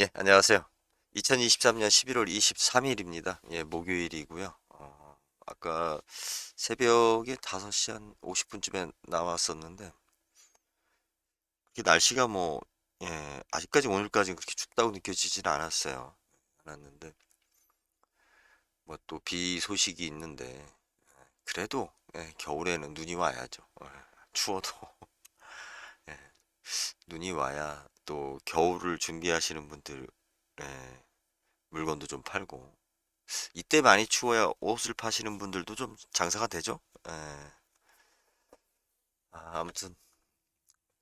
예, 안녕하세요. 2023년 11월 23일입니다. 예, 목요일이고요. 아까 새벽에 5시 한 50분쯤에 나왔었는데, 그렇게 날씨가 뭐, 예, 아직까지 오늘까지 그렇게 춥다고 느껴지진 않았어요. 않았는데, 뭐 또 비 소식이 있는데, 그래도, 예, 겨울에는 눈이 와야죠. 추워도, 예, 눈이 와야 또 겨울을 준비하시는 분들, 예, 물건도 좀 팔고, 이때 많이 추워야 옷을 파시는 분들도 좀 장사가 되죠. 예. 아무튼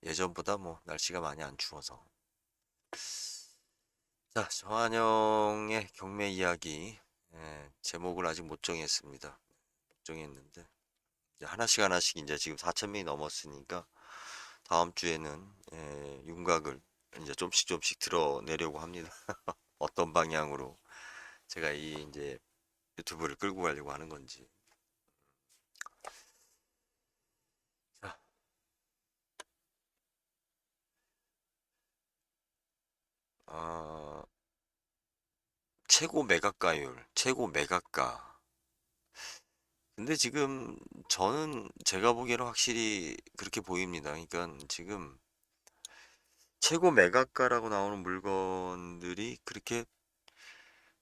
예전보다 뭐 날씨가 많이 안 추워서. 자, 정한영의 경매 이야기. 예, 제목을 아직 못 정했습니다. 못 정했는데 이제 하나씩 하나씩 이제 지금 4천 명이 넘었으니까 다음 주에는 윤곽을 이제 좀씩 좀씩 드러내려고 합니다. 어떤 방향으로 제가 이 이제 유튜브를 끌고 가려고 하는 건지. 자, 어, 최고 매각가율, 최고 매각가. 근데 지금 저는 제가 보기에는 확실히 그렇게 보입니다. 그러니까 지금 최고 매각가라고 나오는 물건들이 그렇게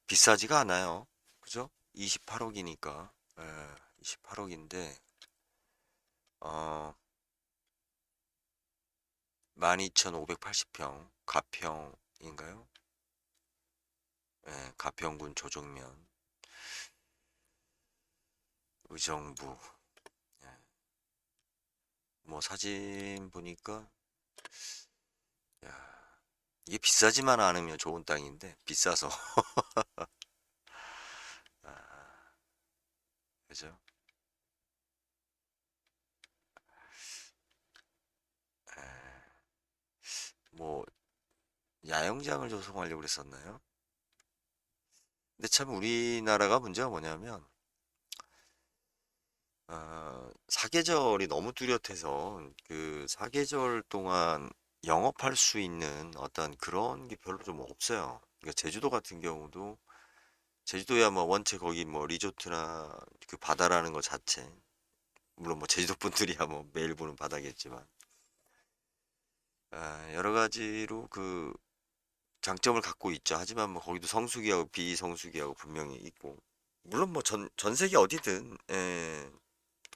비싸지가 않아요. 그죠? 28억이니까. 28억인데, 어, 12,580평, 가평인가요? 가평군 조정면, 의정부. 예, 뭐 사진 보니까, 야, 이게 비싸지만 않으면 좋은 땅인데, 비싸서. 아, 그죠? 에, 뭐 야영장을 조성하려고 그랬었나요? 근데 참 우리나라가 문제가 뭐냐면 사계절이 너무 뚜렷해서 그 사계절 동안 영업할 수 있는 어떤 그런 게 별로 좀 없어요. 그러니까 제주도 같은 경우도 제주도야 뭐 원체 거기 뭐 리조트나 그 바다라는 것 자체 물론 뭐 제주도 분들이야 뭐 매일 보는 바다겠지만 여러 가지로 그 장점을 갖고 있죠. 하지만 뭐 거기도 성수기하고 비성수기하고 분명히 있고 물론 뭐 전 세계 어디든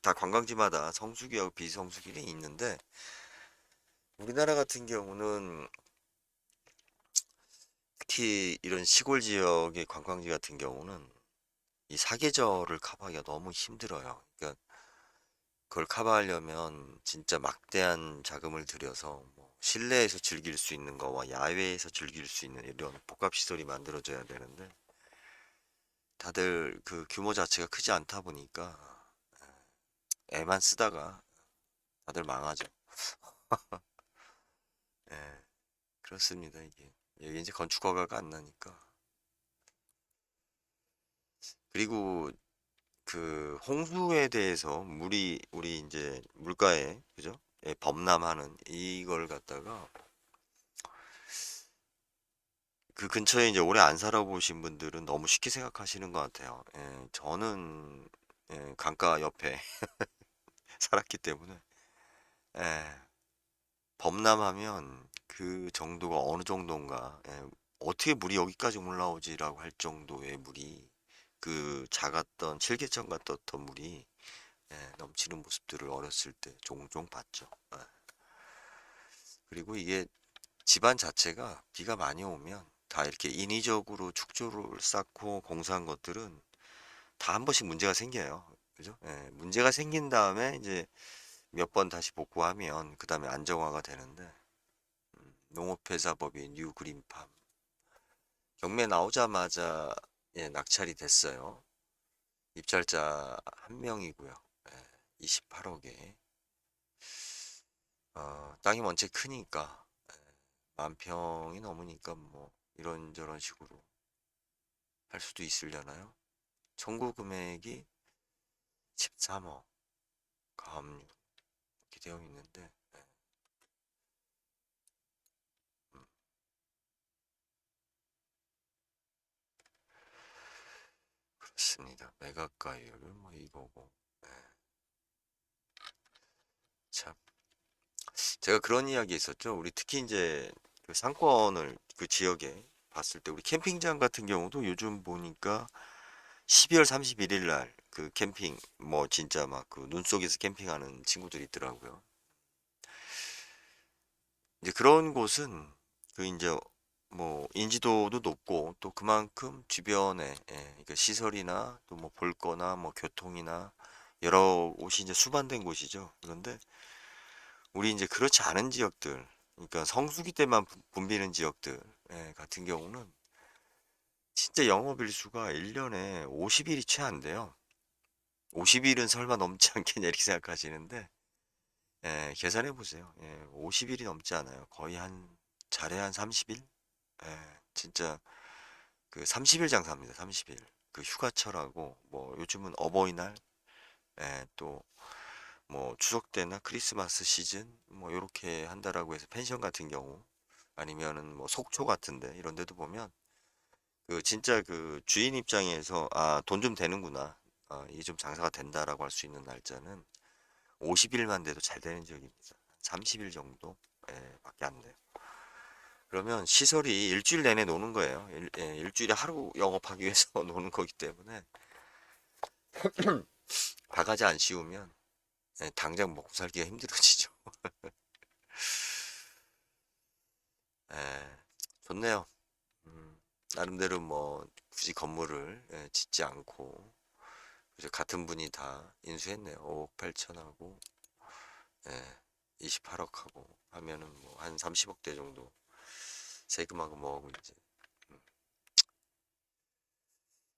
다 관광지마다 성수기하고 비성수기는 있는데 우리나라 같은 경우는 특히 이런 시골 지역의 관광지 같은 경우는 이 사계절을 커버하기가 너무 힘들어요. 그러니까 그걸 커버하려면 진짜 막대한 자금을 들여서 뭐 실내에서 즐길 수 있는 거와 야외에서 즐길 수 있는 이런 복합 시설이 만들어져야 되는데 다들 그 규모 자체가 크지 않다 보니까 애만 쓰다가 다들 망하죠. 예, 그렇습니다, 이게. 여기 이제 건축 허가가 안 나니까. 그리고 그 홍수에 대해서 물이 우리 이제 물가에 그죠? 예, 범람하는 이걸 갖다가 그 근처에 이제 오래 안 살아보신 분들은 너무 쉽게 생각하시는 것 같아요. 저는 강가 옆에 살았기 때문에 예, 범람하면 그 정도가 어느 정도인가 어떻게 물이 여기까지 올라오지라고 할 정도의 물이 그 작았던 칠개천 같았던 물이 넘치는 모습들을 어렸을 때 종종 봤죠. 그리고 이게 집안 자체가 비가 많이 오면 다 이렇게 인위적으로 축조를 쌓고 공사한 것들은 다 한 번씩 문제가 생겨요. 그죠? 문제가 생긴 다음에 이제 몇 번 다시 복구하면 그 다음에 안정화가 되는데 농업회사법인 뉴그린팜 경매 나오자마자 낙찰이 됐어요. 입찰자 한 명이고요. 28억에 땅이 원체 크니까 만 평이 넘으니까 뭐 이런저런 식으로 할 수도 있으려나요? 청구 금액이 13억 가압류 이렇게 되어 있는데 음, 그렇습니다. 매각가율 뭐 이거고. 예, 참 제가 그런 이야기 있었죠. 우리 특히 이제 그 상권을 그 지역에 봤을 때 우리 캠핑장 같은 경우도 요즘 보니까 12월 31일 날 그 캠핑 뭐 진짜 막 그 눈 속에서 캠핑하는 친구들이 있더라고요. 이제 그런 곳은 그 이제 뭐 인지도도 높고 또 그만큼 주변에 그러니까 시설이나 또 뭐 볼 거나 뭐 교통이나 여러 곳이 이제 수반된 곳이죠. 그런데 우리 이제 그렇지 않은 지역들, 그러니까 성수기 때만 붐비는 지역들 같은 경우는 진짜 영업일수가 1년에 50일이 채 안 돼요. 50일은 설마 넘지 않겠냐 이렇게 생각하시는데 계산해 보세요. 50일이 넘지 않아요. 거의 한 잘해야 한 30일? 진짜 그 30일 장사입니다. 30일. 그 휴가철하고 뭐 요즘은 어버이날, 또 뭐 추석 때나 크리스마스 시즌 뭐 요렇게 한다라고 해서 펜션 같은 경우 아니면은 뭐 속초 같은데 이런 데도 보면 그 진짜 그 주인 입장에서 아, 돈 좀 되는구나. 이게 좀 장사가 된다라고 할 수 있는 날짜는 50일만 돼도 잘 되는 지역입니다. 30일 정도 밖에 안 돼요. 그러면 시설이 일주일 내내 노는 거예요. 일주일에 하루 영업하기 위해서 노는 거기 때문에 바가지 안 씌우면 당장 먹고 살기가 힘들어지죠. 예, 좋네요. 나름대로 뭐 굳이 건물을 짓지 않고 이제 같은 분이 다 인수했네요. 5억 8천하고 28억하고 하면은 뭐 한 30억대 정도 세금하고 뭐하고 이제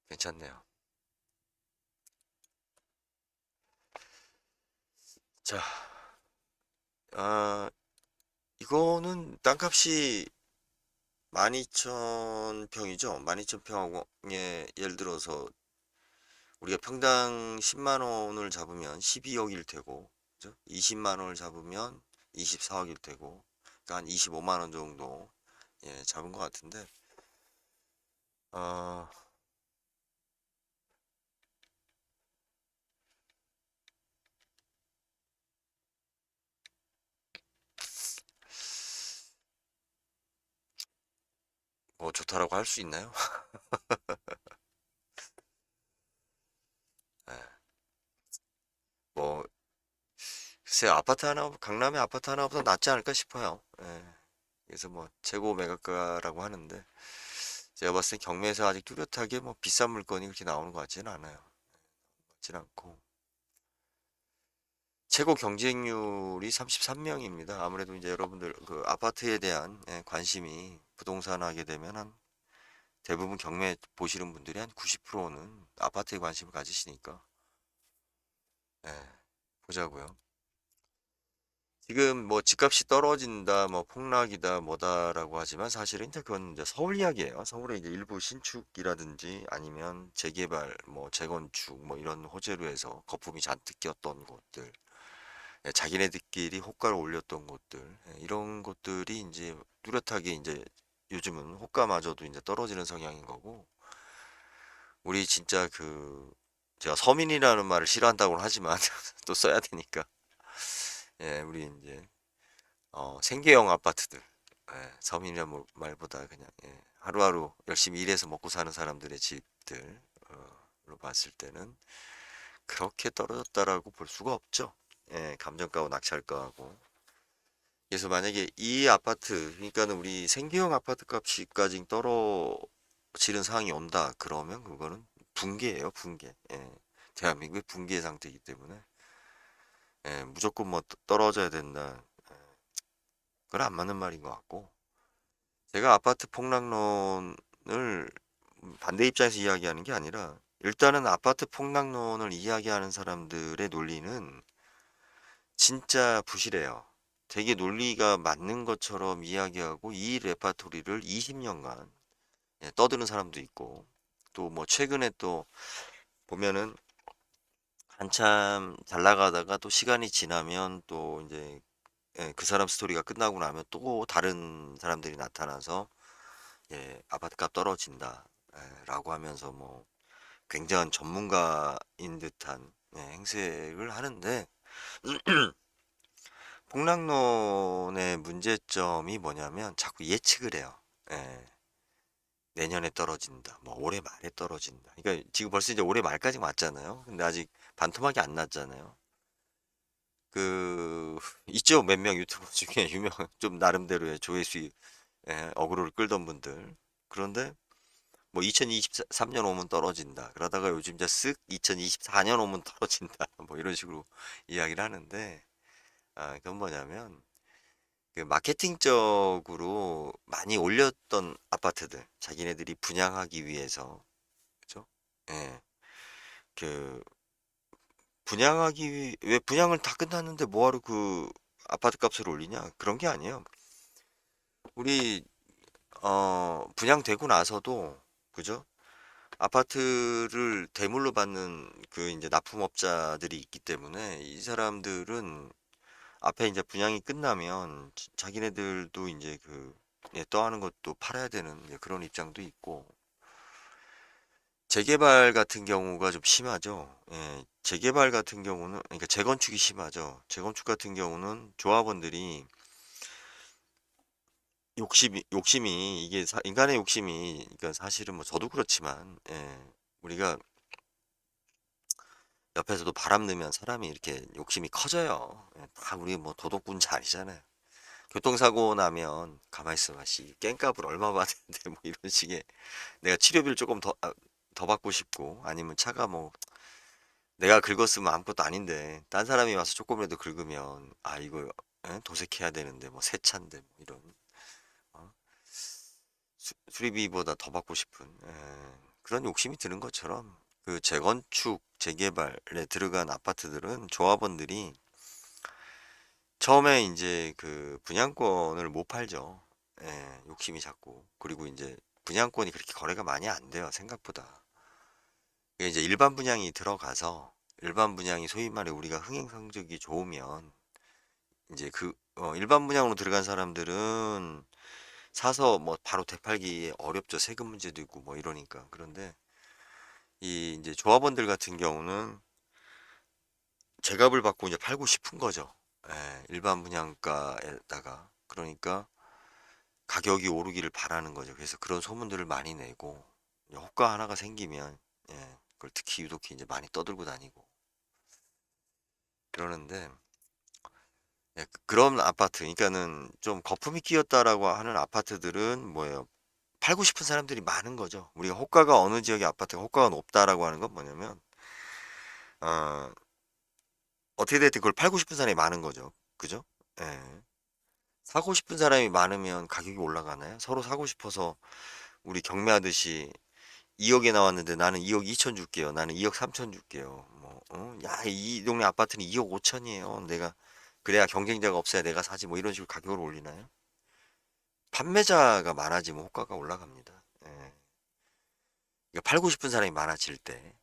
괜찮네요. 자, 아, 이거는 땅값이 12,000평이죠. 12,000평에 예를 들어서 우리가 평당 10만 원을 잡으면 12억일 테고, 그죠? 20만 원을 잡으면 24억일 테고, 그러니까 한 25만 원 정도 잡은 것 같은데, 어, 뭐 좋다라고 할 수 있나요? 예, 뭐 글쎄 아파트 하나 강남의 아파트 하나보다 낫지 않을까 싶어요. 그래서 뭐 최고 매각가라고 하는데 제가 봤을 때 경매에서 아직 뚜렷하게 뭐 비싼 물건이 그렇게 나오는 것 같지는 않아요. 같지는 않고 최고 경쟁률이 33명입니다. 아무래도 이제 여러분들 그 아파트에 대한 관심이 부동산 하게 되면 한 대부분 경매 보시는 분들이 한 90%는 아파트에 관심을 가지시니까 예, 보자고요. 지금 뭐 집값이 떨어진다, 뭐 폭락이다, 뭐다라고 하지만 사실은 이제 그건 이제 서울 이야기예요. 서울의 이제 일부 신축이라든지 아니면 재개발, 뭐 재건축, 뭐 이런 호재로 해서 거품이 잔뜩 꼈던 곳들, 자기네들끼리 호가를 올렸던 곳들, 이런 것들이 이제 뚜렷하게 이제 요즘은 호가마저도 이제 떨어지는 성향인 거고, 우리 진짜 그 제가 서민이라는 말을 싫어한다고는 하지만 또 써야 되니까, 우리 이제 생계형 아파트들. 서민이란 말보다 그냥 하루하루 열심히 일해서 먹고 사는 사람들의 집들로 봤을 때는 그렇게 떨어졌다라고 볼 수가 없죠. 감정가하고 낙찰가하고. 그래서 만약에 이 아파트, 그러니까는 우리 생계형 아파트 값이까지 떨어지는 상황이 온다. 그러면 그거는 붕괴예요, 붕괴. 대한민국의 붕괴 상태이기 때문에 무조건 뭐 떨어져야 된다. 그건 안 맞는 말인 것 같고. 제가 아파트 폭락론을 반대 입장에서 이야기하는 게 아니라 일단은 아파트 폭락론을 이야기하는 사람들의 논리는 진짜 부실해요. 되게 논리가 맞는 것처럼 이야기하고 이 레파토리를 20년간 떠드는 사람도 있고 또 뭐 최근에 또 보면은 한참 잘 나가다가 또 시간이 지나면 또 이제 그 사람 스토리가 끝나고 나면 또 다른 사람들이 나타나서 아파트 값 떨어진다 라고 하면서 뭐 굉장한 전문가인 듯한 행색을 하는데 폭락론의 문제점이 뭐냐면 자꾸 예측을 해요. 예, 내년에 떨어진다. 뭐 올해 말에 떨어진다. 그러니까 지금 벌써 이제 올해 말까지 왔잖아요. 근데 아직 반토막이 안 났잖아요. 그 있죠, 몇 명 유튜버 중에 유명 좀 나름대로의 조회수 어그로를 끌던 분들. 그런데 뭐 2023년 오면 떨어진다. 그러다가 요즘 이제 쓱 2024년 오면 떨어진다. 뭐 이런 식으로 이야기를 하는데, 그건 뭐냐면 그 마케팅적으로 많이 올렸던 아파트들, 자기네들이 분양하기 위해서, 그죠? 예, 그 왜 분양을 다 끝났는데 뭐하러 그 아파트 값을 올리냐? 그런 게 아니에요. 우리 분양되고 나서도, 그죠? 아파트를 대물로 받는 그 이제 납품업자들이 있기 때문에 이 사람들은 앞에 이제 분양이 끝나면 자기네들도 이제 떠하는 것도 팔아야 되는 그런 입장도 있고, 재개발 같은 경우가 좀 심하죠. 예, 재개발 같은 경우는, 그러니까 재건축이 심하죠. 재건축 같은 경우는 조합원들이 욕심이 이게 인간의 욕심이, 그러니까 사실은 뭐 저도 그렇지만, 우리가 옆에서도 바람 넣으면 사람이 이렇게 욕심이 커져요. 다 우리 뭐 도덕군자 아니잖아요. 교통사고 나면 가만히 있어 봐. 씨, 깽값을 얼마 받는데 뭐 이런 식의 내가 치료비를 조금 더 받고 싶고, 아니면 차가 뭐 내가 긁었으면 아무것도 아닌데 딴 사람이 와서 조금이라도 긁으면 아 이거 도색해야 되는데 뭐 새 차인데 뭐 이런 어? 수리비보다 더 받고 싶은 그런 욕심이 드는 것처럼 그 재건축 재개발에 들어간 아파트들은 조합원들이 처음에 이제 그 분양권을 못 팔죠. 욕심이 자꾸. 그리고 이제 분양권이 그렇게 거래가 많이 안 돼요, 생각보다. 이게 이제 일반 분양이 들어가서 일반 분양이 소위 말해 우리가 흥행 성적이 좋으면 이제 일반 분양으로 들어간 사람들은 사서 뭐 바로 되팔기 어렵죠. 세금 문제도 있고 뭐 이러니까. 그런데 이 이제 조합원들 같은 경우는 제값을 받고 이제 팔고 싶은 거죠. 일반 분양가에다가. 그러니까 가격이 오르기를 바라는 거죠. 그래서 그런 소문들을 많이 내고 호가 하나가 생기면 그걸 특히 유독히 이제 많이 떠들고 다니고 그러는데 그런 아파트, 그러니까는 좀 거품이 끼었다라고 하는 아파트들은 뭐예요? 팔고 싶은 사람들이 많은 거죠. 우리가 호가가 어느 지역의 아파트가 호가가 높다라고 하는 건 뭐냐면 어, 어떻게 됐든 그걸 팔고 싶은 사람이 많은 거죠. 그죠? 예. 사고 싶은 사람이 많으면 가격이 올라가나요? 서로 사고 싶어서 우리 경매하듯이 2억에 나왔는데 나는 2억 2천 줄게요. 나는 2억 3천 줄게요. 뭐, 야, 이 동네 아파트는 2억 5천이에요. 그래야 경쟁자가 없어야 내가 사지. 뭐 이런 식으로 가격을 올리나요? 판매자가 많아지면 호가가 올라갑니다. 그러니까 팔고 싶은 사람이 많아질 때.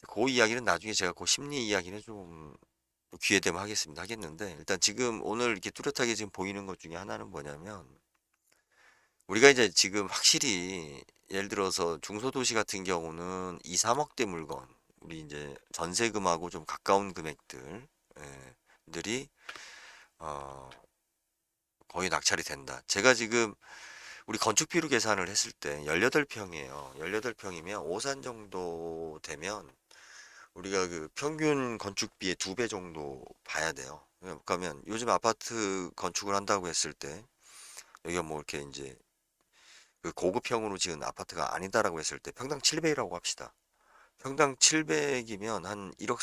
그 이야기는 나중에 제가 그 심리 이야기는 좀 기회 되면 하겠는데, 일단 지금 오늘 이렇게 뚜렷하게 지금 보이는 것 중에 하나는 뭐냐면, 우리가 이제 지금 확실히 예를 들어서 중소도시 같은 경우는 2, 3억대 물건, 우리 이제 전세금하고 좀 가까운 금액들, 들이 어, 거의 낙찰이 된다. 제가 지금 우리 건축비로 계산을 했을 때 18평이에요. 18평이면 오산 정도 되면 우리가 그 평균 건축비의 2배 정도 봐야 돼요. 그러면 요즘 아파트 건축을 한다고 했을 때 여기가 뭐 이렇게 이제 그 고급형으로 지은 아파트가 아니다라고 했을 때 평당 700이라고 합시다. 평당 700이면 한 1억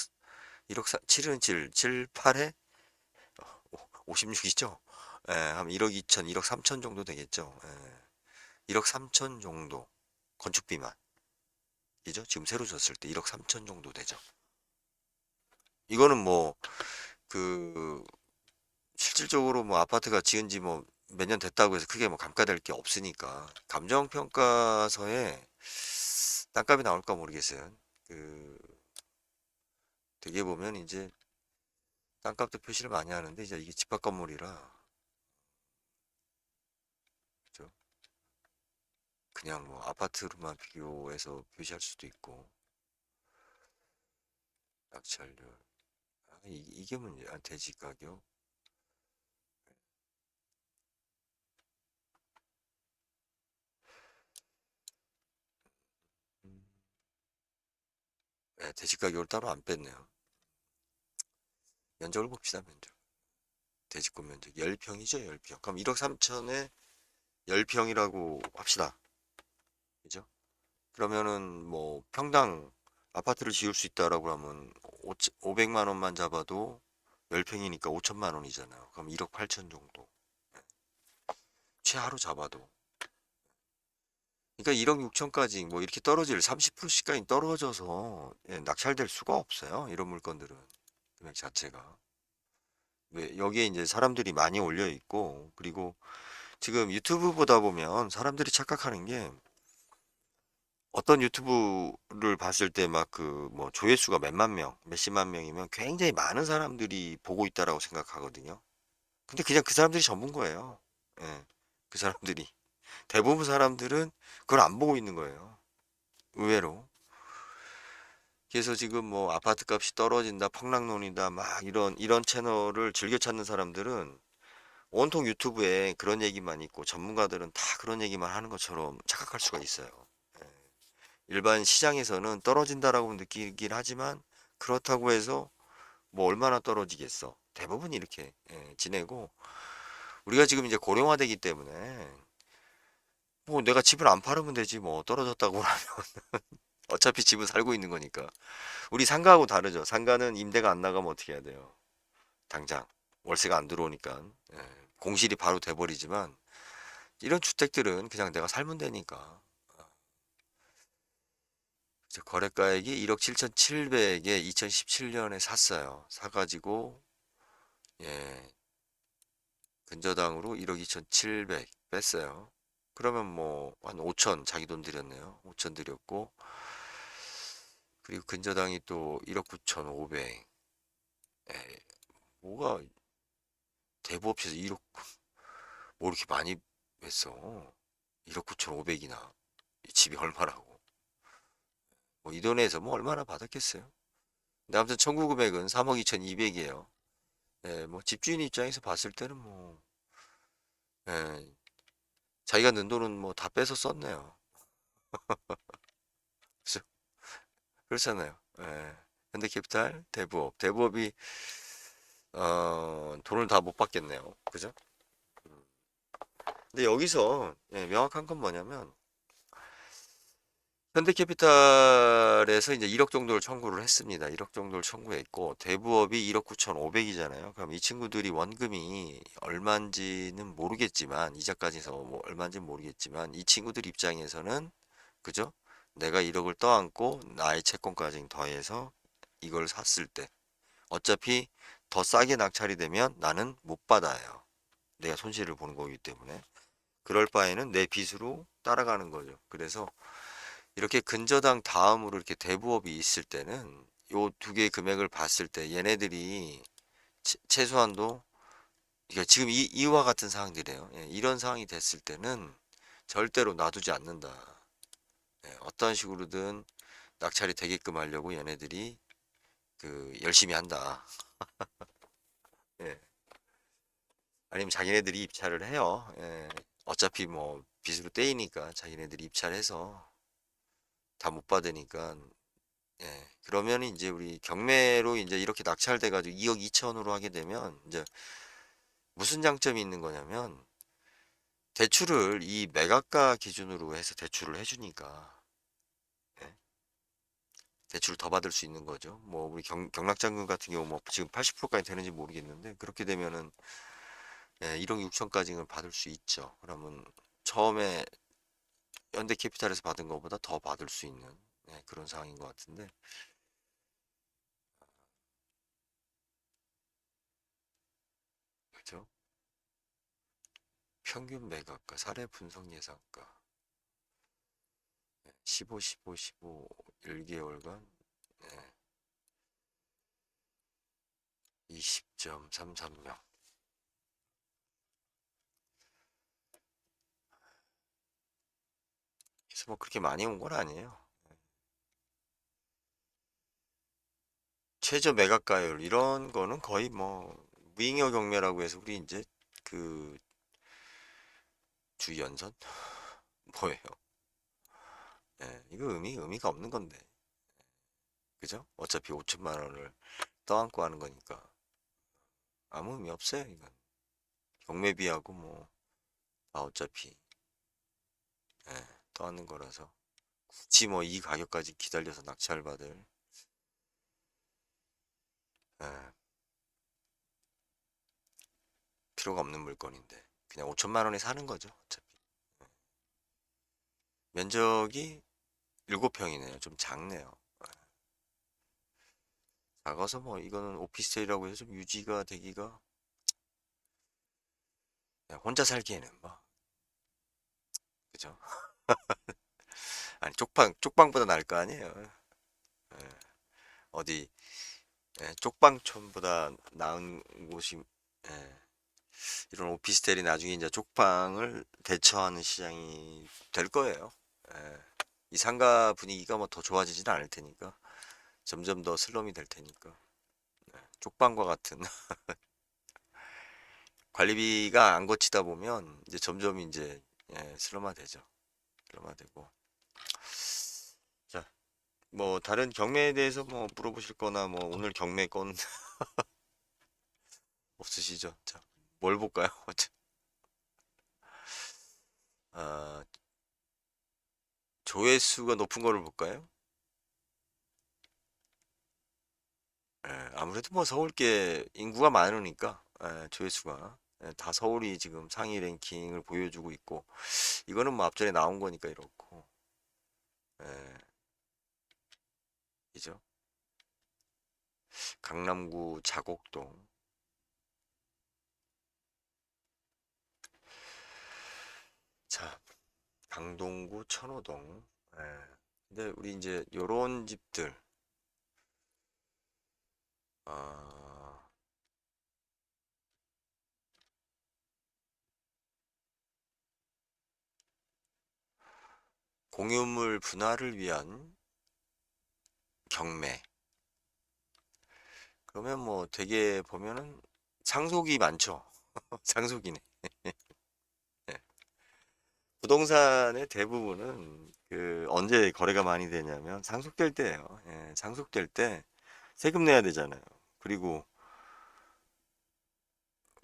7은 7, 8에 56이죠? 한 1억 2천, 1억 3천 정도 되겠죠? 1억 3천 정도. 건축비만. 이죠? 지금 새로 졌을 때 1억 3천 정도 되죠. 이거는 뭐, 그, 실질적으로 뭐 아파트가 지은 지 뭐 몇 년 됐다고 해서 크게 뭐 감가될 게 없으니까. 감정평가서에 땅값이 나올까 모르겠어요. 그, 되게 보면 이제 땅값도 표시를 많이 하는데 이제 이게 집합 건물이라, 그죠? 그냥 뭐 아파트로만 비교해서 표시할 수도 있고. 낙찰률. 이게 문제야. 대지 가격. 음, 네, 대지 가격을 따로 안 뺐네요. 면적을 봅시다, 면적. 대지권 면적 10평이죠, 10평. 그럼 1억 3천에 10평이라고 합시다. 그죠? 그러면은 뭐 평당 아파트를 지을 수 있다라고 하면 500만 원만 잡아도 10평이니까 5천만 원이잖아요. 그럼 1억 8천 정도. 최하로 잡아도. 그러니까 1억 6천까지 뭐 이렇게 떨어질 30%씩까지 떨어져서 예, 낙찰될 수가 없어요. 이런 물건들은. 금액 자체가. 왜 여기에 이제 사람들이 많이 올려 있고 그리고 지금 유튜브 보다 보면 사람들이 착각하는 게 어떤 유튜브를 봤을 때 막 그 뭐 조회수가 몇만 명, 몇십만 명이면 굉장히 많은 사람들이 보고 있다라고 생각하거든요. 근데 그냥 그 사람들이 전부인 거예요. 예. 그 사람들이. 대부분 사람들은 그걸 안 보고 있는 거예요. 의외로. 그래서 지금 뭐 아파트 값이 떨어진다, 폭락론이다, 막 이런 채널을 즐겨 찾는 사람들은 온통 유튜브에 그런 얘기만 있고 전문가들은 다 그런 얘기만 하는 것처럼 착각할 수가 있어요. 예. 일반 시장에서는 떨어진다라고 느끼긴 하지만 그렇다고 해서 뭐 얼마나 떨어지겠어. 대부분 이렇게 예, 지내고 우리가 지금 이제 고령화되기 때문에 뭐 내가 집을 안 팔으면 되지 뭐 떨어졌다고 하면 어차피 집은 살고 있는 거니까. 우리 상가하고 다르죠. 상가는 임대가 안 나가면 어떻게 해야 돼요? 당장 월세가 안 들어오니까 예, 공실이 바로 돼버리지만 이런 주택들은 그냥 내가 살면 되니까. 거래가액이 1억 7,700에 2017년에 샀어요. 사가지고 예, 근저당으로 1억 2,700 뺐어요. 그러면 뭐 한 5천 자기 돈 들였네요. 5천 들였고 그리고 근저당이 또 1억 9,500. 에, 뭐가 대부업체에서 1억 뭐 이렇게 많이 뺐어. 1억 9,500이나 집이 얼마라고. 뭐 이 돈에서 뭐 얼마나 받았겠어요. 근데 아무튼 청구 금액은 3억 2,200이에요. 예, 뭐 집주인 입장에서 봤을 때는 뭐 예, 자기가 넣은 돈은 뭐 다 빼서 썼네요. 그죠? 그렇잖아요. 예. 현대캐피탈, 대부업이 돈을 다 못 받겠네요. 그죠? 근데 여기서 예, 명확한 건 뭐냐면 현대캐피탈에서 이제 1억 정도를 청구를 했습니다. 1억 정도를 청구했고 대부업이 1억 9,500이잖아요. 그럼 이 친구들이 원금이 얼마인지는 모르겠지만 이자까지 해서 뭐 얼마인지는 모르겠지만 이 친구들 입장에서는 그죠? 내가 1억을 떠안고 나의 채권까지 더해서 이걸 샀을 때 어차피 더 싸게 낙찰이 되면 나는 못 받아요. 내가 손실을 보는 거기 때문에. 그럴 바에는 내 빚으로 따라가는 거죠. 그래서 이렇게 근저당 다음으로 이렇게 대부업이 있을 때는 요 두 개의 금액을 봤을 때 얘네들이 최소한도 그러니까 지금 이와 같은 상황들이에요. 예, 이런 상황이 됐을 때는 절대로 놔두지 않는다. 예, 어떤 식으로든 낙찰이 되게끔 하려고 얘네들이 그 열심히 한다. 예. 아니면 자기네들이 입찰을 해요. 예. 어차피 뭐 빚으로 떼이니까 자기네들이 입찰해서 다 못 받으니까 예. 그러면 이제 우리 경매로 이제 이렇게 낙찰돼 가지고 2억 2천으로 하게 되면 이제 무슨 장점이 있는 거냐면 대출을 이 매각가 기준으로 해서 대출을 해주니까 예. 대출을 더 받을 수 있는 거죠. 뭐 우리 경락장금 같은 경우 뭐 지금 80%까지 되는지 모르겠는데 그렇게 되면은 예, 1억 6천까지는 받을 수 있죠. 그러면 처음에 현대캐피탈에서 받은 것보다 더 받을 수 있는 예, 그런 상황인 것 같은데 그죠? 평균 매각가, 사례 분석 예상가 15, 15, 15 1개월간 20.33명. 그래서 뭐 그렇게 많이 온 건 아니에요. 최저 매각가율 이런 거는 거의 뭐 무잉여 경매라고 해서 우리 이제 그 주연선 뭐예요? 예, 이거 의미가 없는 건데, 그죠? 어차피 5천만 원을 떠안고 하는 거니까 아무 의미 없어요. 이건 경매비하고 뭐 다 어차피 예, 떠안는 거라서 굳이 뭐 이 가격까지 기다려서 낙찰 받을 예, 필요가 없는 물건인데 그냥 5천만 원에 사는 거죠. 어차피 면적이 7평이네요. 좀 작네요. 작아서 뭐 이거는 오피스텔이라고 해서 좀 유지가 되기가 그냥 혼자 살기에는 뭐 그죠? 아니 쪽방보다 나을 거 아니에요. 예, 어디 쪽방촌보다 나은 곳이 예, 이런 오피스텔이 나중에 이제 쪽방을 대처하는 시장이 될 거예요. 예, 이 상가 분위기가 뭐 더 좋아지지는 않을 테니까 점점 더 슬럼이 될 테니까 쪽방과 같은 관리비가 안 거치다 보면 이제 점점 이제 슬럼화 되죠. 슬럼화 되고 자, 뭐 다른 경매에 대해서 뭐 물어보실 거나 뭐 오늘 경매 건 없으시죠? 자, 뭘 볼까요? 아, 조회수가 높은 거를 볼까요? 아무래도 뭐 서울 게 인구가 많으니까 조회수가 다 서울이 지금 상위 랭킹을 보여주고 있고 이거는 뭐 앞전에 나온 거니까 이렇고 예, 이죠. 강남구 자곡동 자 강동구 천호동 근데 우리 이제 요런 집들 아, 공유물 분할을 위한 경매 그러면 뭐 되게 보면은 상속이 많죠. 상속이네. 부동산의 대부분은 그 언제 거래가 많이 되냐면 상속될 때예요. 상속될 때 세금 내야 되잖아요. 그리고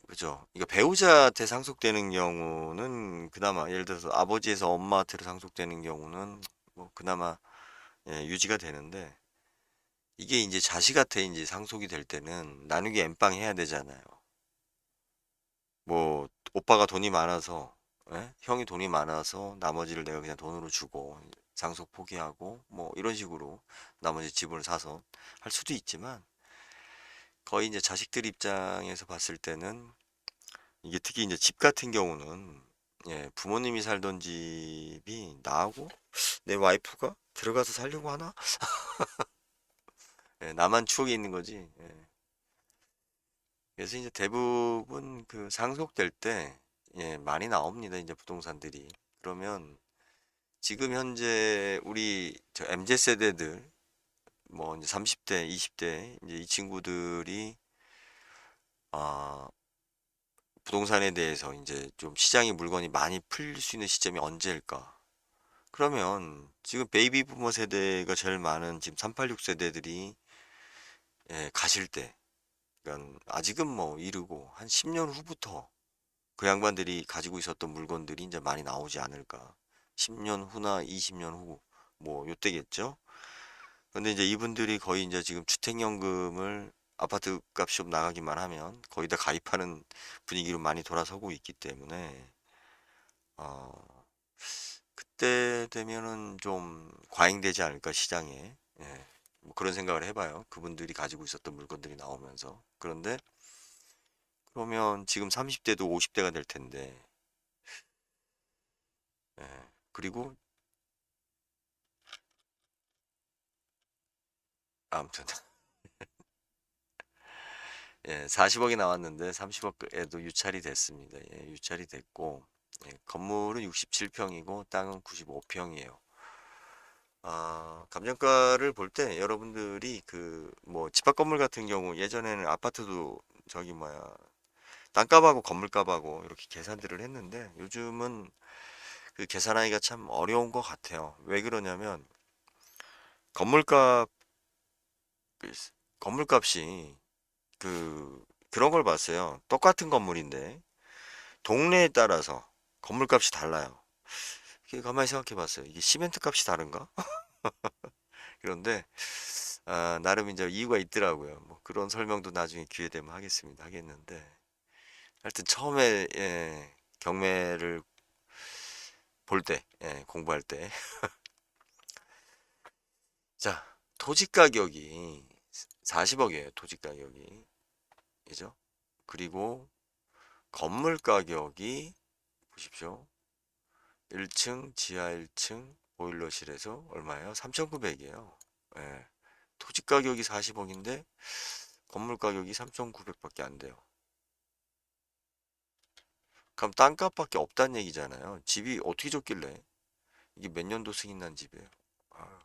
그죠. 이거 배우자한테 상속되는 경우는 그나마 예를 들어서 아버지에서 엄마한테로 상속되는 경우는 뭐 그나마 유지가 되는데 이게 이제 자식한테 이제 상속이 될 때는 나누기 엠빵 해야 되잖아요. 뭐 오빠가 돈이 많아서 형이 돈이 많아서 나머지를 내가 그냥 돈으로 주고 상속 포기하고 뭐 이런 식으로 나머지 지분을 사서 할 수도 있지만 거의 이제 자식들 입장에서 봤을 때는 이게 특히 이제 집 같은 경우는 부모님이 살던 집이 나하고 내 와이프가 들어가서 살려고 하나? 나만 추억이 있는 거지. 그래서 이제 대부분 그 상속될 때 많이 나옵니다. 이제 부동산들이. 그러면 지금 현재 우리 저 MZ 세대들 뭐 이제 30대, 20대 이제 이 친구들이 아 부동산에 대해서 이제 좀 시장의 물건이 많이 풀릴 수 있는 시점이 언제일까? 그러면 지금 베이비 부머 세대가 제일 많은 지금 386 세대들이 가실 때, 그러니까 아직은 뭐 이르고 한 10년 후부터 그 양반들이 가지고 있었던 물건들이 이제 많이 나오지 않을까. 10년 후나 20년 후, 뭐 요때겠죠? 근데 이제 이분들이 거의 이제 지금 주택연금을 아파트 값이 좀 나가기만 하면 거의 다 가입하는 분위기로 많이 돌아서고 있기 때문에, 어, 그때 되면은 좀 과잉되지 않을까, 시장에. 뭐 그런 생각을 해봐요. 그분들이 가지고 있었던 물건들이 나오면서. 그런데, 그러면 지금 30대도 50대가 될 텐데, 예, 그리고, 아무튼, 40억이 나왔는데 30억에도 유찰이 됐습니다. 유찰이 됐고, 예, 건물은 67평이고 땅은 95평이에요. 아, 감정가를 볼 때 여러분들이 그 뭐 집합 건물 같은 경우 예전에는 아파트도 저기 뭐야 땅값하고 건물값하고 이렇게 계산들을 했는데 요즘은 그 계산하기가 참 어려운 것 같아요. 왜 그러냐면 건물값 그 건물값이 그런 걸 봤어요. 똑같은 건물인데 동네에 따라서 건물값이 달라요. 이게 가만히 생각해 봤어요. 이게 시멘트 값이 다른가? 그런데 아, 나름 이제 이유가 있더라고요. 뭐 그런 설명도 나중에 기회 되면 하겠는데 하여튼 처음에 예, 경매를 볼 때, 예, 공부할 때 자, 토지 가격이 40억이에요. 토지 가격이. 그죠? 그리고 건물 가격이 보십시오. 1층, 지하 1층, 보일러실에서 얼마예요? 3,900이에요. 예. 토지 가격이 40억인데 건물 가격이 3,900밖에 안 돼요. 그럼 땅값밖에 없다는 얘기잖아요. 집이 어떻게 줬길래? 이게 몇 년도 승인 난 집이에요. 아,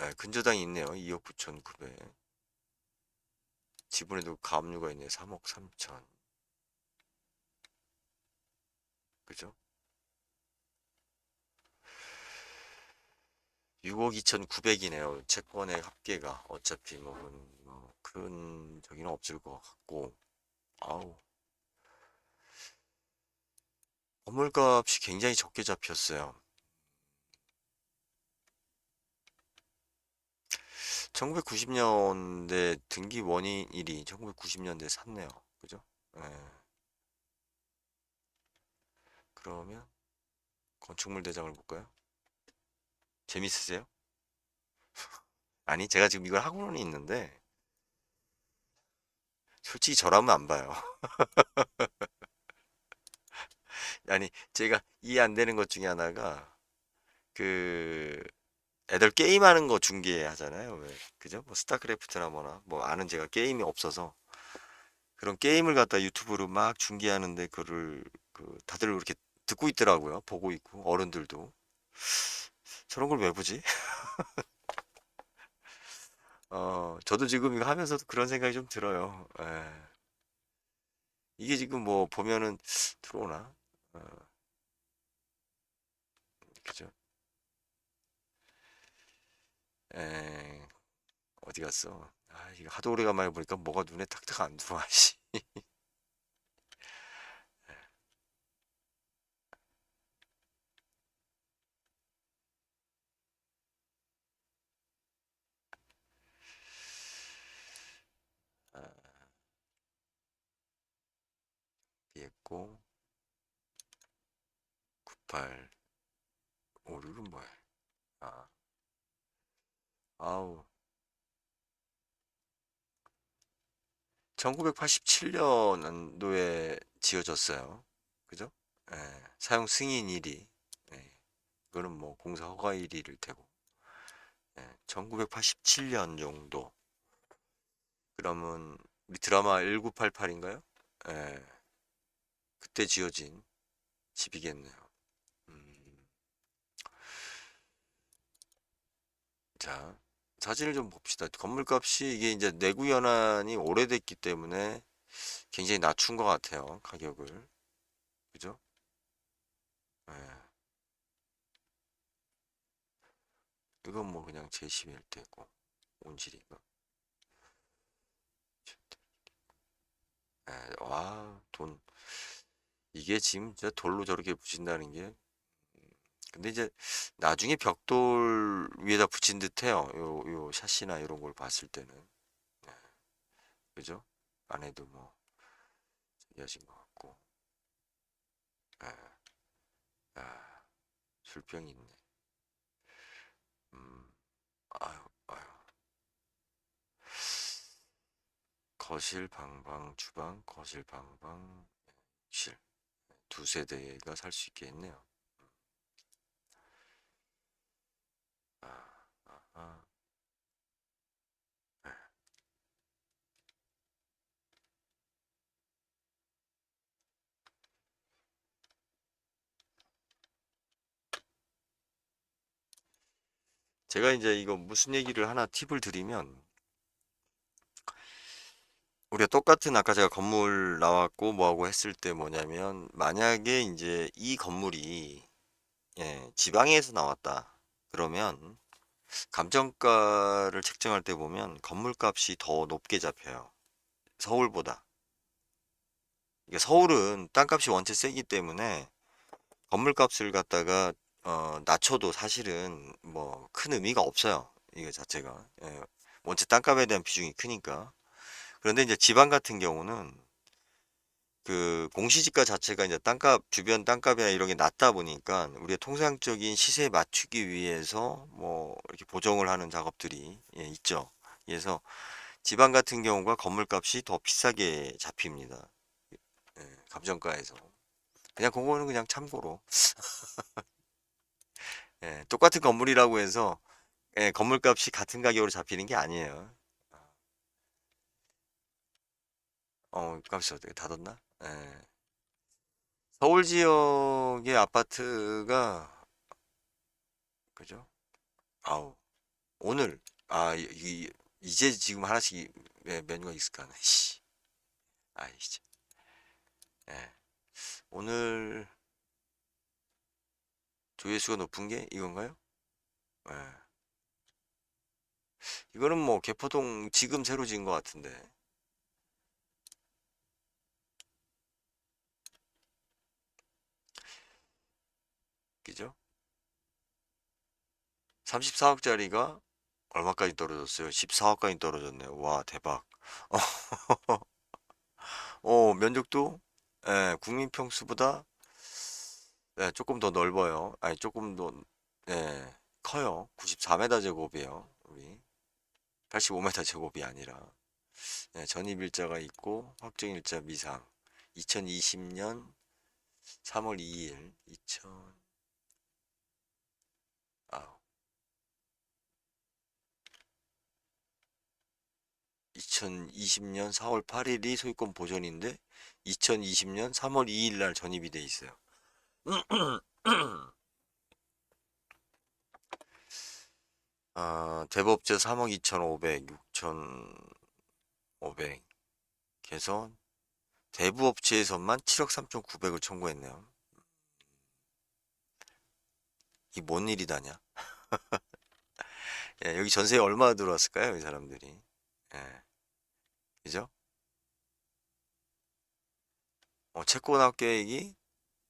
예, 근저당이 있네요. 2억 9,900. 지분에도 가압류가 있네요. 3억 3천. 그죠? 6억 2,900이네요. 채권의 합계가. 어차피 뭐큰 저기는 없을 것 같고. 아우. 건물값이 굉장히 적게 잡혔어요. 1990년대 등기 원인 1위 1990년대 샀네요. 그죠? 예. 그러면 건축물 대장을 볼까요? 재밌으세요? 아니, 제가 지금 이걸 하고는 있는데 솔직히 저라면 안 봐요. 아니, 제가 이해 안 되는 것 중에 하나가 그 애들 게임하는 거 중계하잖아요. 왜? 그죠? 뭐 스타크래프트나 뭐나 뭐 아는 제가 게임이 없어서 그런 게임을 갖다 유튜브로 막 중계하는데 그거를 다들 이렇게 듣고 있더라고요. 보고 있고 어른들도 저런 걸 왜 보지? 저도 지금 이거 하면서도 그런 생각이 좀 들어요. 예. 이게 지금 뭐 보면은 들어오나? 어, 그죠? 에, 어디 갔어? 아, 이거 하도 오래간만에 보니까 뭐가 눈에 탁탁 안 들어와, 씨. 아, 비했고, 98, 56은 뭐야? 아, 아우. 1987년도에 지어졌어요. 그죠? 예, 사용 승인일이, 예, 이거는 뭐 공사 허가일일 테고, 예, 1987년 정도. 그러면 우리 드라마 1988인가요? 예, 그때 지어진 집이겠네요. 음, 자, 사진을 좀 봅시다. 건물값이 이게 이제 내구 연한이 오래됐기 때문에 굉장히 낮춘 것 같아요. 가격을. 그죠? 예, 이건 뭐 그냥 제11 대고 온실인가? 예, 와, 이게 지금 진짜 돌로 저렇게 붙인다는 게. 근데 이제 나중에 벽돌 위에다 붙인 듯해요. 요 샷이나 이런 걸 봤을 때는. 예, 그죠? 안에도 뭐, 여진 것 같고. 예, 아, 술병이 있네. 음, 아유, 아유. 거실, 방방, 주방, 거실, 방방, 실. 두 세대가 살 수 있게 했네요. 아, 아, 아. 제가 이제 이거 무슨 얘기를 하나 팁을 드리면, 우리가 똑같은 아까 제가 건물 나왔고 뭐하고 했을 때 뭐냐면, 만약에 이제 이 건물이 지방에서 나왔다. 그러면 감정가를 책정할 때 보면 건물값이 더 높게 잡혀요. 서울보다. 이게 서울은 땅값이 원체 세기 때문에 건물값을 갖다가 낮춰도 사실은 뭐 큰 의미가 없어요. 이거 자체가. 원체 땅값에 대한 비중이 크니까. 그런데 이제 지방 같은 경우는 그 공시지가 자체가 이제 땅값, 주변 땅값이나 이런 게 낮다 보니까 우리가 통상적인 시세에 맞추기 위해서 뭐 이렇게 보정을 하는 작업들이 있죠. 그래서 지방 같은 경우가 건물값이 더 비싸게 잡힙니다. 감정가에서. 그냥 그거는 그냥 참고로. 똑같은 건물이라고 해서 건물값이 같은 가격으로 잡히는 게 아니에요. 값이 어떻게 닫았나? 서울 지역의 아파트가 그죠? 아우 오늘 이제 지금 하나씩 메뉴가 익숙하네. 씨. 아이씨. 예. 오늘 조회수가 높은 게 이건가요? 예. 이거는 뭐 개포동 지금 새로 지은 것 같은데. 그죠? 34억짜리가 얼마까지 떨어졌어요? 14억까지 떨어졌네요. 와, 대박. 면적도 국민 평수보다 조금 더 넓어요. 아니, 조금 더 커요. 94m 제곱이에요. 우리 85m 제곱이 아니라. 전입일자가 있고 확정일자 미상. 2020년 3월 2일 2020년 4월 8일이 소유권 보존인데 2020년 3월 2일 날 전입이 돼 있어요. 대법제 3억 2,500, 6,500 개선 대부업체에서만 7억 3,900을 청구했네요. 이 뭔 일이다냐? 여기 전세에 얼마 들어왔을까요? 이 사람들이. 예, 그죠? 채권 합계액이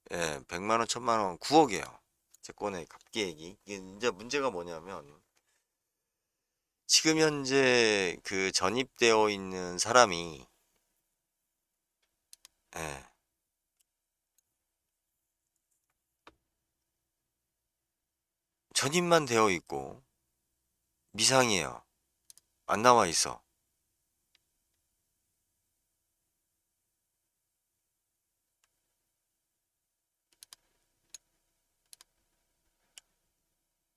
100만 원, 1000만 원, 9억이에요. 채권의 합계액이. 이게 이제 문제가 뭐냐면 지금 현재 그 전입되어 있는 사람이 예, 전입만 되어 있고 미상이에요. 안 나와 있어.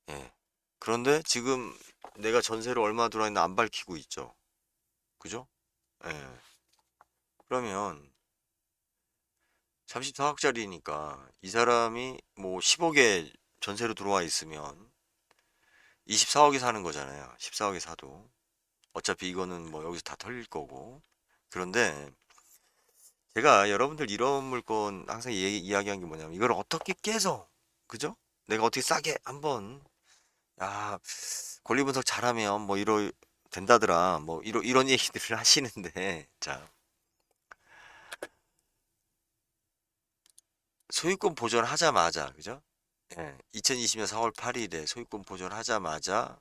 예. 그런데 지금 내가 전세를 얼마 들어왔는지 안 밝히고 있죠. 그죠? 예. 그러면 34억짜리니까 이 사람이 뭐 10억에 전세로 들어와 있으면 24억에 사는 거잖아요. 14억에 사도. 어차피 이거는 뭐 여기서 다 털릴 거고. 그런데 제가 여러분들 이런 물건 항상 이야기한 게 뭐냐면 이걸 어떻게 깨서 그죠? 내가 어떻게 싸게 한번 야 권리 분석 잘하면 뭐 이러 된다더라 뭐 이런 얘기들을 하시는데 자 소유권 보존하자마자 그죠? 2020년 4월 8일에 소유권 보존하자마자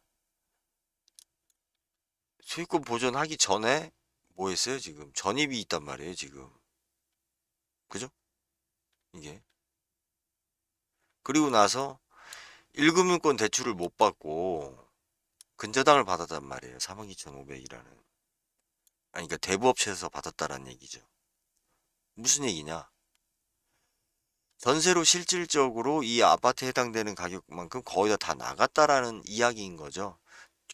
소유권 보존하기 전에 뭐 했어요 지금 전입이 있단 말이에요 지금 그죠? 이게 그리고 나서 1금융권 대출을 못 받고 근저당을 받았단 말이에요. 3억 2,500이라는. 아니, 그러니까 대부업체에서 받았다라는 얘기죠. 무슨 얘기냐? 전세로 실질적으로 이 아파트에 해당되는 가격만큼 거의 다 나갔다라는 이야기인 거죠.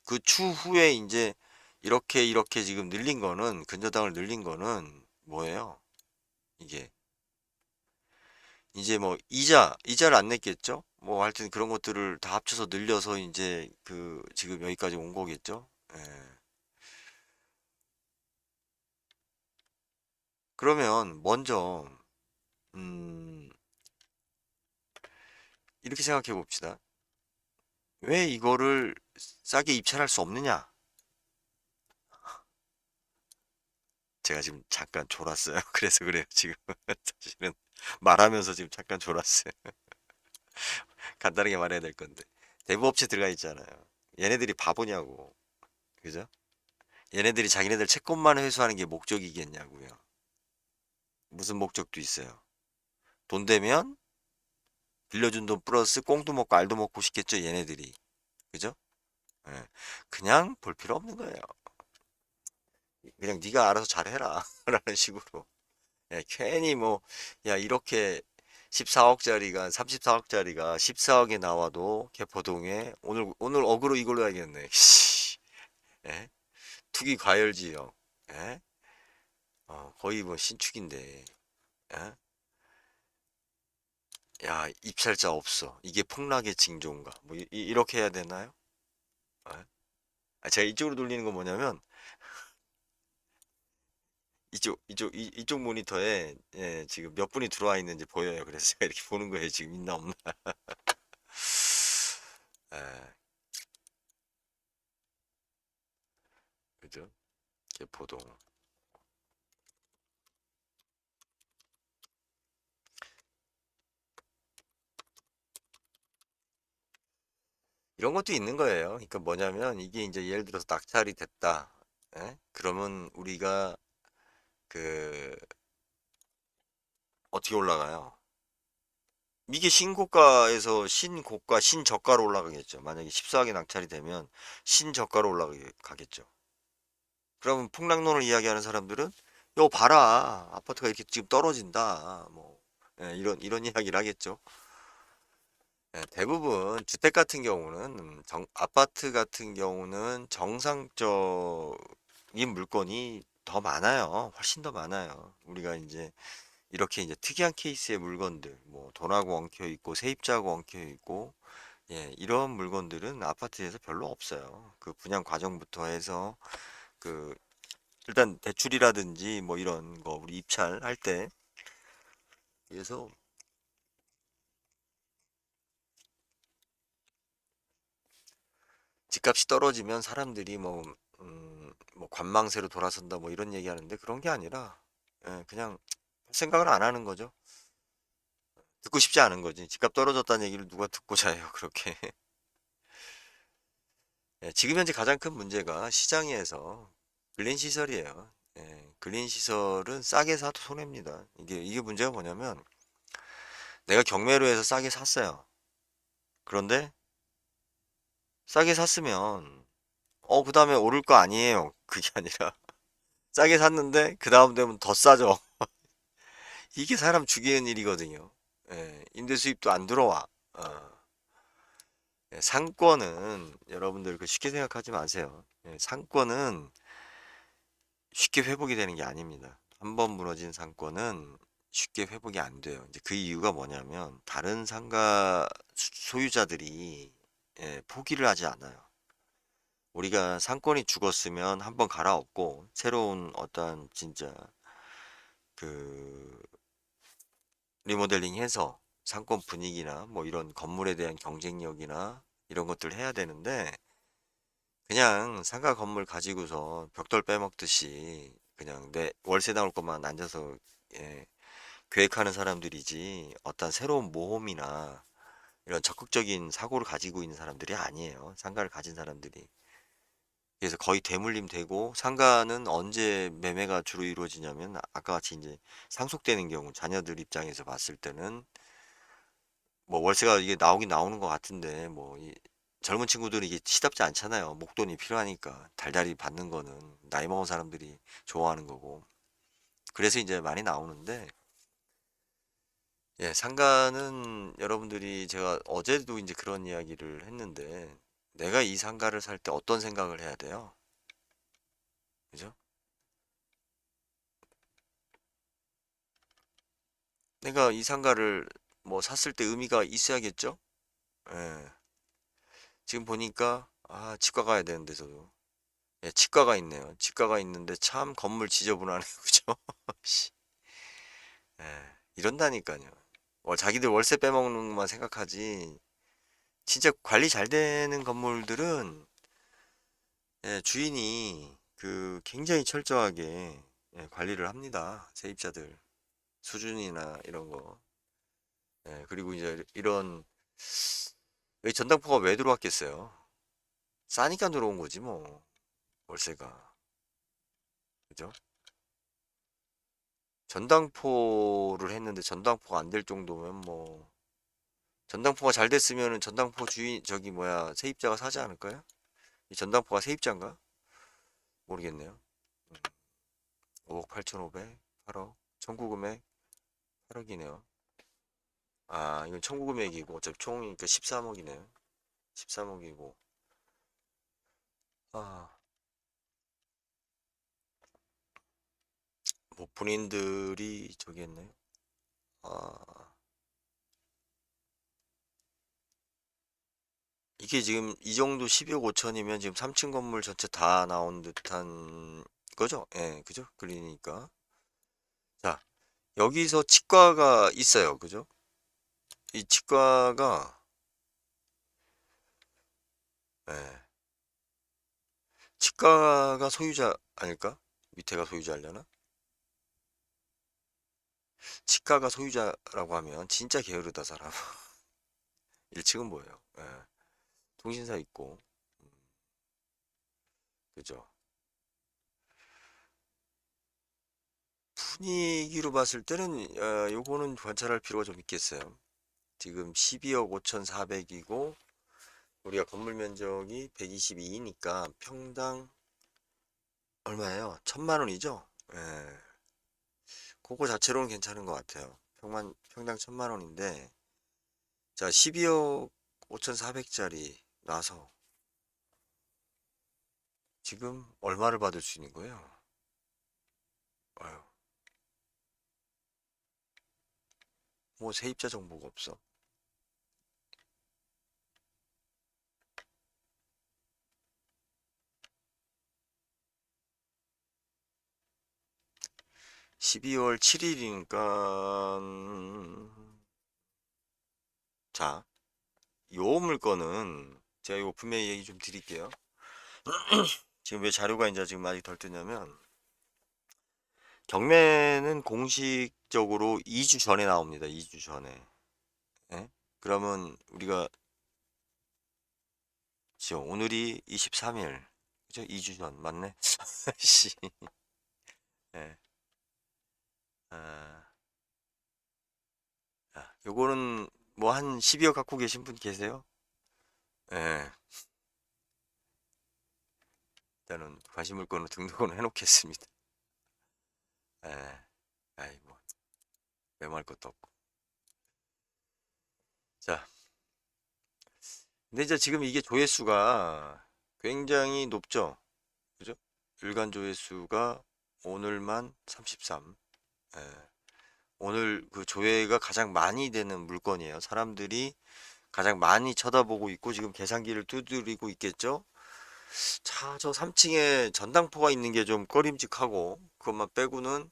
그 추후에 이제 이렇게 지금 늘린 거는 근저당을 늘린 거는 뭐예요? 이게 이제 뭐 이자를 안 냈겠죠? 뭐 하여튼 그런 것들을 다 합쳐서 늘려서 이제 그 지금 여기까지 온 거겠죠. 예. 그러면 먼저 음, 이렇게 생각해 봅시다. 왜 이거를 싸게 입찰할 수 없느냐? 제가 지금 잠깐 졸았어요. 그래서 그래요, 지금. 사실은 말하면서 지금 잠깐 졸았어요. 간단하게 말해야 될 건데. 대부업체 들어가 있잖아요. 얘네들이 바보냐고. 그죠? 얘네들이 자기네들 채권만 회수하는 게 목적이겠냐고요. 무슨 목적도 있어요. 돈 되면 빌려준 돈 플러스 꽁도 먹고 알도 먹고 싶겠죠, 얘네들이. 그죠? 예. 그냥 볼 필요 없는 거예요. 그냥 네가 알아서 잘해라. 라는 식으로. 예, 괜히 뭐, 야, 이렇게 14억짜리가, 34억짜리가 14억에 나와도 개포동에 오늘 어그로 이걸로 해야겠네. 씨. 예? 투기 과열지역. 예? 거의 뭐 신축인데. 예? 야, 입찰자 없어. 이게 폭락의 징조인가? 뭐, 렇게 해야 되나요? 예? 제가 이쪽으로 돌리는 건 뭐냐면, 이쪽 모니터에, 예, 지금 몇 분이 들어와 있는지 보여요. 그래서 제가 이렇게 보는 거예요. 지금 있나 없나. 예, 그죠? 개포동. 이런 것도 있는 거예요. 그러니까 뭐냐면, 이게 이제 예를 들어서 낙찰이 됐다. 예? 그러면 우리가 그, 어떻게 올라가요? 이게 신고가에서 신고가, 신저가로 올라가겠죠. 만약에 14억에 낙찰이 되면 신저가로 올라가겠죠. 그러면 폭락론을 이야기하는 사람들은 요 봐라. 아파트가 이렇게 지금 떨어진다. 뭐 예, 이런 이야기를 하겠죠. 예, 대부분 주택 같은 경우는 아파트 같은 경우는 정상적인 물건이 더 많아요. 훨씬 더 많아요. 우리가 이제 이렇게 이제 특이한 케이스의 물건들, 뭐 돈하고 엉켜 있고 세입자하고 엉켜 있고, 예, 이런 물건들은 아파트에서 별로 없어요. 그 분양 과정부터 해서 그 일단 대출이라든지 뭐 이런 거 우리 입찰할 때 그래서 집값이 떨어지면 사람들이 뭐 관망세로 돌아선다 뭐 이런 얘기 하는데 그런 게 아니라 예, 그냥 생각을 안 하는 거죠. 듣고 싶지 않은 거지. 집값 떨어졌다는 얘기를 누가 듣고자 해요, 그렇게. 예, 지금 현재 가장 큰 문제가 시장에서 근린 시설이에요. 예, 근린 시설은 싸게 사도 손해입니다. 이게 문제가 뭐냐면 내가 경매로 해서 싸게 샀어요. 그런데 싸게 샀으면 그 다음에 오를 거 아니에요. 그게 아니라 싸게 샀는데 그 다음 되면 더 싸죠. 이게 사람 죽이는 일이거든요. 예, 임대 수입도 안 들어와. 예, 상권은 여러분들 그 쉽게 생각하지 마세요. 예, 상권은 쉽게 회복이 되는 게 아닙니다. 한 번 무너진 상권은 쉽게 회복이 안 돼요. 이제 그 이유가 뭐냐면 다른 상가 소유자들이 예, 포기를 하지 않아요. 우리가 상권이 죽었으면 한번 갈아엎고 새로운 어떤 진짜 그 리모델링해서 상권 분위기나 뭐 이런 건물에 대한 경쟁력이나 이런 것들 해야 되는데 그냥 상가 건물 가지고서 벽돌 빼먹듯이 그냥 내 월세 나올 것만 앉아서 예, 계획하는 사람들이지 어떤 새로운 모험이나 이런 적극적인 사고를 가지고 있는 사람들이 아니에요. 상가를 가진 사람들이. 그래서 거의 대물림 되고 상가는 언제 매매가 주로 이루어지냐면 아까 같이 이제 상속되는 경우 자녀들 입장에서 봤을 때는 뭐 월세가 이게 나오긴 나오는 것 같은데 뭐 젊은 친구들은 이게 시답지 않잖아요. 목돈이 필요하니까 달달이 받는 거는 나이 먹은 사람들이 좋아하는 거고 그래서 이제 많이 나오는데 예, 상가는 여러분들이 제가 어제도 이제 그런 이야기를 했는데 내가 이 상가를 살 때 어떤 생각을 해야 돼요? 그죠? 내가 이 상가를 뭐 샀을 때 의미가 있어야겠죠? 예. 지금 보니까 치과 가야 되는데 저도. 예, 치과가 있네요. 치과가 있는데 참 건물 지저분하네요. 그죠? 씨. 예, 이런다니까요. 자기들 월세 빼먹는 것만 생각하지. 진짜 관리 잘 되는 건물들은 예, 주인이 굉장히 철저하게 예, 관리를 합니다. 세입자들 수준이나 이런 거. 예, 그리고 이제 이런 여기 전당포가 왜 들어왔겠어요? 싸니까 들어온 거지 뭐 월세가. 그죠? 전당포를 했는데 전당포가 안 될 정도면 뭐 전당포가 잘 됐으면은 전당포 주인 저기 뭐야 세입자가 사지 않을까요? 이 전당포가 세입자인가? 모르겠네요. 5억 8,500, 8억, 청구 금액 8억이네요. 이건 청구 금액이고 어차피 총이니까 13억이네요. 13억이고 아, 뭐 본인들이 저기 했네요. 아, 이게 지금 이 정도 12억 5천이면 지금 3층 건물 전체 다 나온 듯한 거죠? 예, 그죠? 그러니까 자, 여기서 치과가 있어요. 그죠? 이 치과가 예, 치과가 소유자 아닐까? 밑에가 소유자려나? 치과가 소유자라고 하면 진짜 게으르다 사람. 1층은 뭐예요? 예, 통신사 있고 그죠? 분위기로 봤을 때는 요거는 관찰할 필요가 좀 있겠어요. 지금 12억 5,400이고 우리가 건물 면적이 122이니까 평당 얼마예요? 1,000만 원이죠? 예. 그거 자체로는 괜찮은 것 같아요. 평당 1,000만 원인데 자 12억 5,400짜리 나서 지금 얼마를 받을 수 있는 거예요? 아유, 뭐 세입자 정보가 없어. 12월 7일이니까 자, 요 물건은 제가 이거 분명히 얘기 좀 드릴게요. 지금 왜 자료가 이제 지금 아직 덜 뜨냐면 경매는 공식적으로 2주 전에 나옵니다. 2주 전에. 예? 그러면 우리가 지금 오늘이 23일. 그죠? 2주 전 맞네. 씨. 예. 아, 요거는 뭐 한 12억 갖고 계신 분 계세요? 예. 일단은 관심 물건으로 등록은 해놓겠습니다. 예. 아이 뭐 메모할 것도 없고. 자, 근데 이제 지금 이게 조회수가 굉장히 높죠. 그죠? 일간 조회수가 오늘만 33. 예. 오늘 그 조회가 가장 많이 되는 물건이에요. 사람들이 가장 많이 쳐다보고 있고 지금 계산기를 두드리고 있겠죠? 자, 저 3층에 전당포가 있는 게 좀 꺼림직하고 그것만 빼고는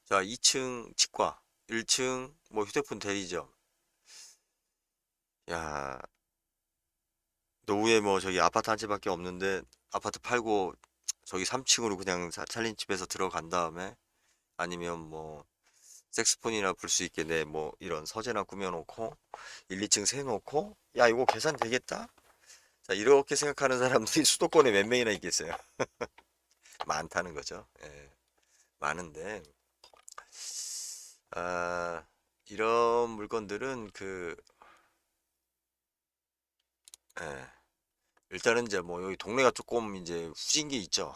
자, 2층 치과, 1층 뭐 휴대폰 대리점. 야, 노후에 뭐 저기 아파트 한 채밖에 없는데 아파트 팔고 저기 3층으로 그냥 살림집에서 들어간 다음에 아니면 뭐 색스폰이나 불 수 있게 내 뭐 이런 서재나 꾸며놓고 1, 2층 세놓고 야 이거 계산 되겠다? 자 이렇게 생각하는 사람들이 수도권에 몇 명이나 있겠어요? 많다는 거죠. 예, 많은데 아 이런 물건들은 예, 일단은 이제 뭐 여기 동네가 조금 이제 후진 게 있죠.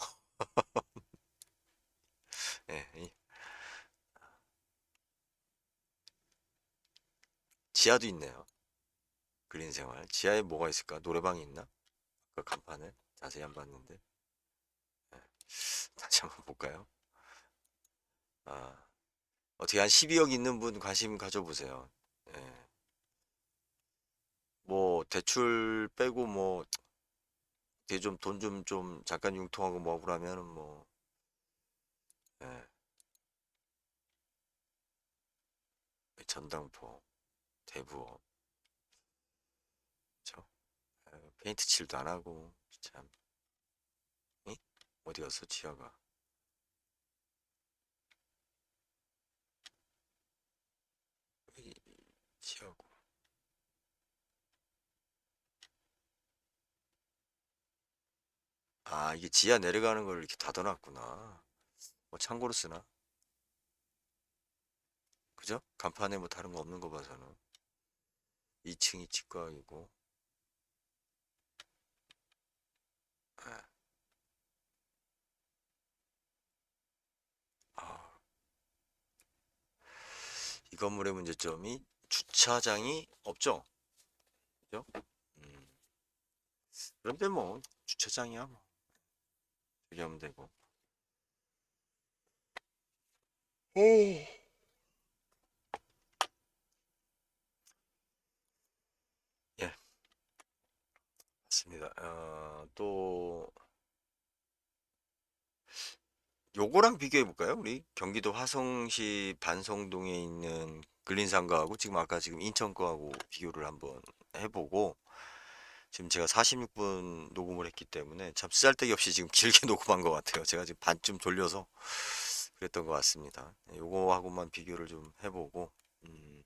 예, 지하도 있네요. 그린 생활 지하에 뭐가 있을까? 노래방이 있나? 그 간판을 자세히 안 봤는데 다시 한번 볼까요? 아 어떻게 한 12억 있는 분 관심 가져보세요. 예. 뭐 대출 빼고 뭐 되게 좀 돈 좀 잠깐 융통하고 뭐 그러면은 뭐 예, 전당포, 대부업, 그쵸? 페인트 칠도 안 하고 참. 이? 어디 갔어 지하가? 이- 지하고. 아 이게 지하 내려가는 걸 이렇게 닫아놨구나. 뭐 창고로 쓰나? 그죠? 간판에 뭐 다른 거 없는 거 봐서는 2층이 치과이고. 예. 아, 이 건물의 문제점이 주차장이 없죠? 그죠? 음, 그런데 뭐 주차장이야 뭐 얘기하면 되고. 오. 예, 맞습니다. 또 요거랑 비교해 볼까요? 우리 경기도 화성시 반성동에 있는 근린산 거하고 지금 아까 지금 인천 거하고 비교를 한번 해보고, 지금 제가 46분 녹음을 했기 때문에 참 쓰잘데기 없이 지금 길게 녹음한 것 같아요. 제가 지금 반쯤 돌려서 그랬던 것 같습니다. 요거하고만 비교를 좀 해보고, 음,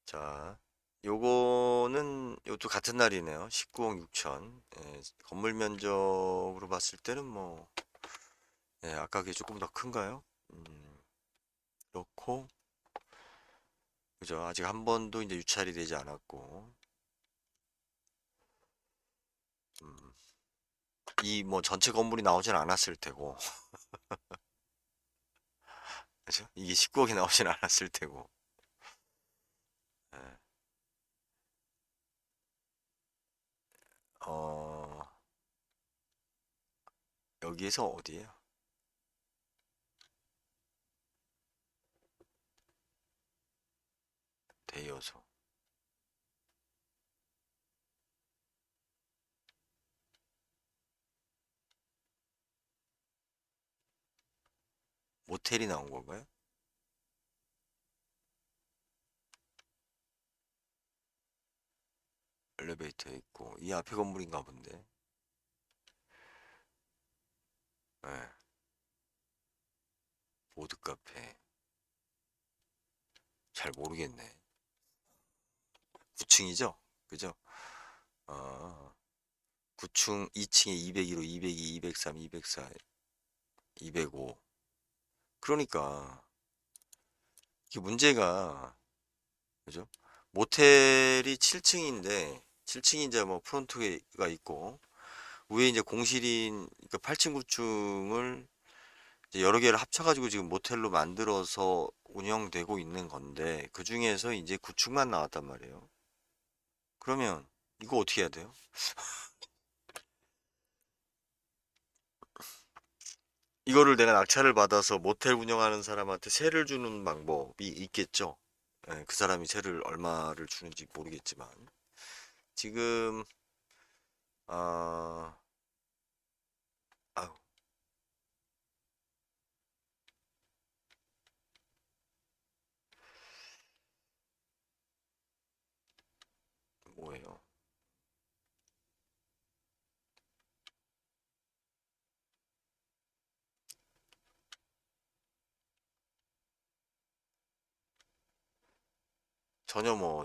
자, 요거는 요것도 같은 날이네요. 19억 6천. 예, 건물 면적으로 봤을 때는 뭐, 예, 아까 그게 조금 더 큰가요? 그렇고, 그죠. 아직 한 번도 이제 유찰이 되지 않았고, 음, 이 뭐 전체 건물이 나오진 않았을 테고, 그죠? 이게 19억이 나오진 않았을 테고, 예. 어, 여기에서 어디예요? 대여소. 모텔이 나온 건가요? 엘리베이터 있고, 이 앞에 건물인가 본데. 예, 보드 카페. 잘 모르겠네. 9층이죠? 그죠? 아, 9층 2층에 201호, 202, 203, 204, 205. 그러니까 이게 문제가, 그죠? 모텔이 7층인데 7층이 이제 뭐 프론트가 있고 위에 이제 공실인, 그러니까 8층 9층을 여러 개를 합쳐가지고 지금 모텔로 만들어서 운영되고 있는 건데 그 중에서 이제 9층만 나왔단 말이에요. 그러면 이거 어떻게 해야 돼요? 이거를 내가 낙찰을 받아서 모텔 운영하는 사람한테 세를 주는 방법이 있겠죠. 예, 그 사람이 세를 얼마를 주는지 모르겠지만 지금 아, 아유, 뭐예요? 전혀 뭐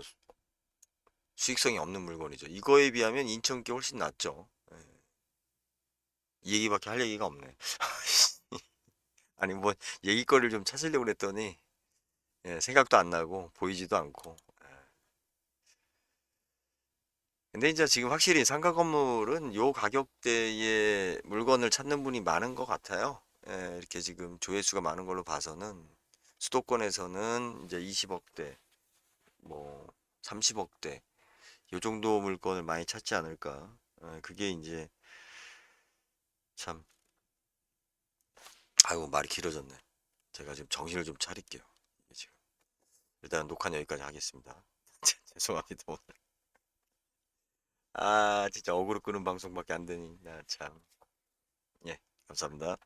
수익성이 없는 물건이죠. 이거에 비하면 인천 게 훨씬 낫죠. 예, 이 얘기밖에 할 얘기가 없네. 아니 뭐 얘기거리를 좀 찾으려고 그랬더니 예, 생각도 안 나고 보이지도 않고. 예. 근데 이제 지금 확실히 상가 건물은 요 가격대의 물건을 찾는 분이 많은 것 같아요. 예, 이렇게 지금 조회수가 많은 걸로 봐서는 수도권에서는 이제 20억대, 뭐 30억대 요 정도 물건을 많이 찾지 않을까. 예, 그게 이제 참, 아이고 말이 길어졌네. 제가 지금 정신을 좀 차릴게요. 이게 지금 일단 녹화는 여기까지 하겠습니다. 죄송합니다, 오늘. 아, 진짜 어그로 끄는 방송밖에 안 되니. 나 참. 예, 감사합니다.